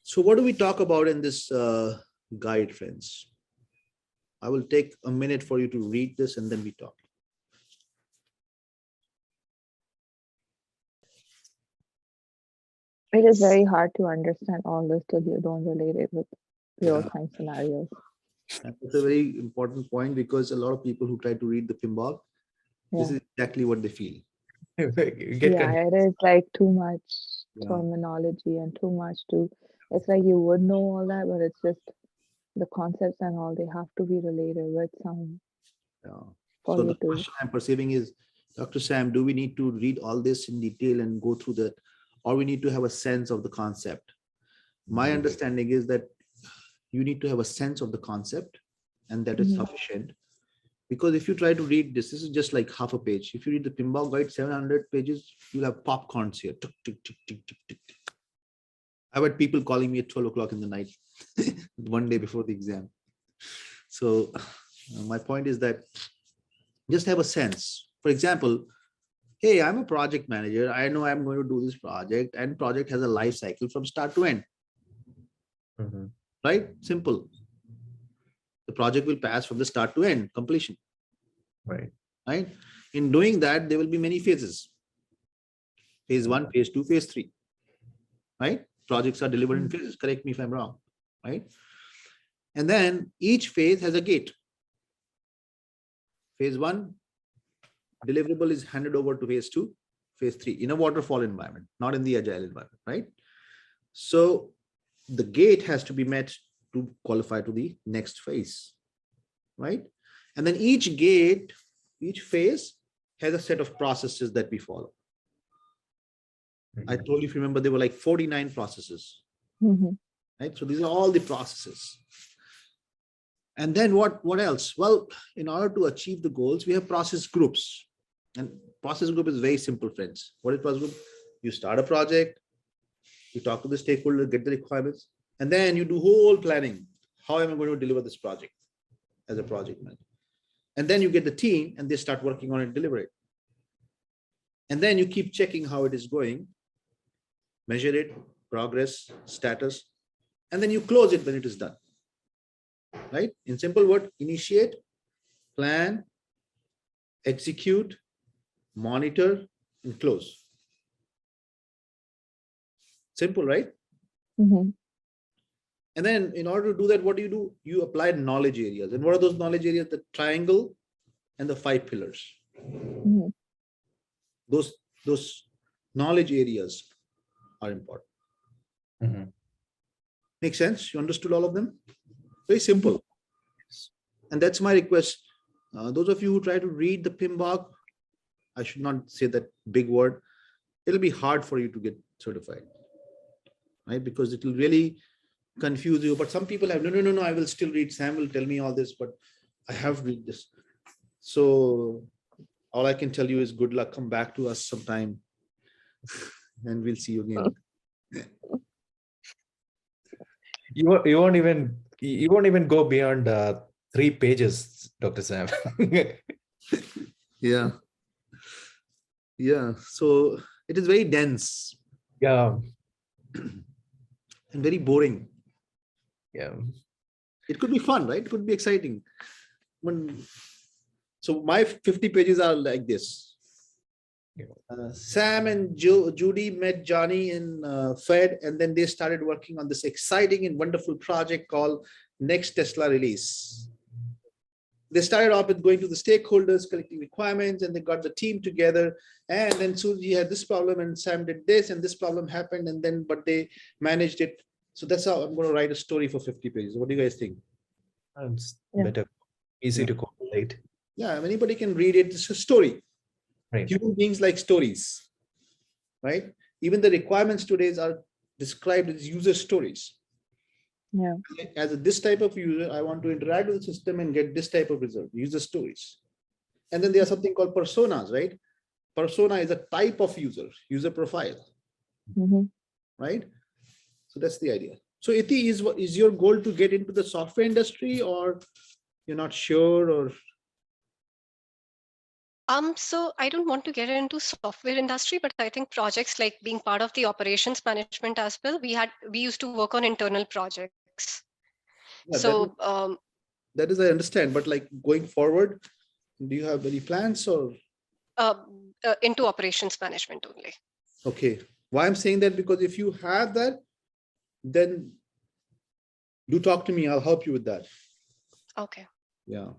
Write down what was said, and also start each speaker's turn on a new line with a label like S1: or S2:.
S1: So what do we talk about in this guide, friends? I will take a minute for you to read this and then we talk.
S2: It is very hard to understand all this till you don't relate it with real-time scenarios.
S1: That's a very important point because a lot of people who try to read the PMBOK, this is exactly what they feel.
S2: It is like too much terminology and too much to, it's like you would know all that, but it's just the concepts and all, they have to be related with some.
S1: So the question I'm perceiving is, Dr. Sam, do we need to read all this in detail and go through that, or we need to have a sense of the concept? My understanding is that you need to have a sense of the concept, and that is sufficient. Because if you try to read this is just like half a page. If you read the PMBOK guide, 700 pages, you'll have popcorns here. Tick, tick, tick, tick, tick, tick. I've had people calling me at 12 o'clock in the night, one day before the exam. So my point is that just have a sense. For example, hey, I'm a project manager. I know I'm going to do this project, and project has a life cycle from start to end. Right? Simple. The project will pass from the start to end, completion. Right. In doing that, there will be many phases. Phase 1, phase 2, phase 3. Right? Projects are delivered in phases. Correct me if I'm wrong. Right? And then each phase has a gate. Phase 1, deliverable is handed over to phase 2, phase 3 in a waterfall environment, not in the agile environment. Right? So the gate has to be met to qualify to the next phase, right? And then each gate, each phase has a set of processes that we follow. I told you, if you remember, there were like 49 processes, right? So these are all the processes. And then what else? Well, in order to achieve the goals, we have process groups. And process group is very simple, friends. What is process group? You start a project, you talk to the stakeholder, get the requirements, and then you do whole planning. How am I going to deliver this project as a project manager? And then you get the team and they start working on it, deliver it. And then you keep checking how it is going, measure it, progress, status, and then you close it when it is done. Right? In simple word, initiate, plan, execute, monitor, and close. Simple, right? And then in order to do that, what do? You apply knowledge areas. And what are those knowledge areas? The triangle and the 5 pillars. Those knowledge areas are important. Make sense? You understood all of them? Very simple. And that's my request. Those of you who try to read the PMBOK, I should not say that big word. It'll be hard for you to get certified, right? Because it will really confuse you. But some people have, no, I will still read. Sam will tell me all this, but I have read this. So all I can tell you is good luck. Come back to us sometime and we'll see you again.
S3: You won't even go beyond 3 pages, Dr. Sam.
S1: Yeah. So it is very dense.
S3: Yeah.
S1: And very boring.
S3: Yeah.
S1: It could be fun, right? It could be exciting. So my 50 pages are like this. Sam and Judy met Johnny in Fed, and then they started working on this exciting and wonderful project called Next Tesla Release. They started off with going to the stakeholders, collecting requirements, and they got the team together. And then Suji had this problem, and Sam did this, and this problem happened, and then but they managed it. So that's how I'm going to write a story for 50 pages. What do you guys think?
S3: It's better, easy to correlate.
S1: Yeah, anybody can read it. It's a story.
S3: Right.
S1: Human beings like stories, right? Even the requirements today are described as user stories.
S2: Yeah.
S1: As this type of user, I want to interact with the system and get this type of result, user stories. And then there's something called personas, right? Persona is a type of user profile, right? So that's the idea. So Iti, is your goal to get into the software industry, or you're not sure, or
S4: So I don't want to get into software industry, but I think projects like being part of the operations management as well. We used to work on internal projects.
S1: Yeah,
S4: So
S1: that is I understand, but like going forward, do you have any plans or?
S4: Into operations management only.
S1: Okay. Why I'm saying that, because if you have that, then do talk to me. I'll help you with that.
S4: Okay.
S1: Yeah.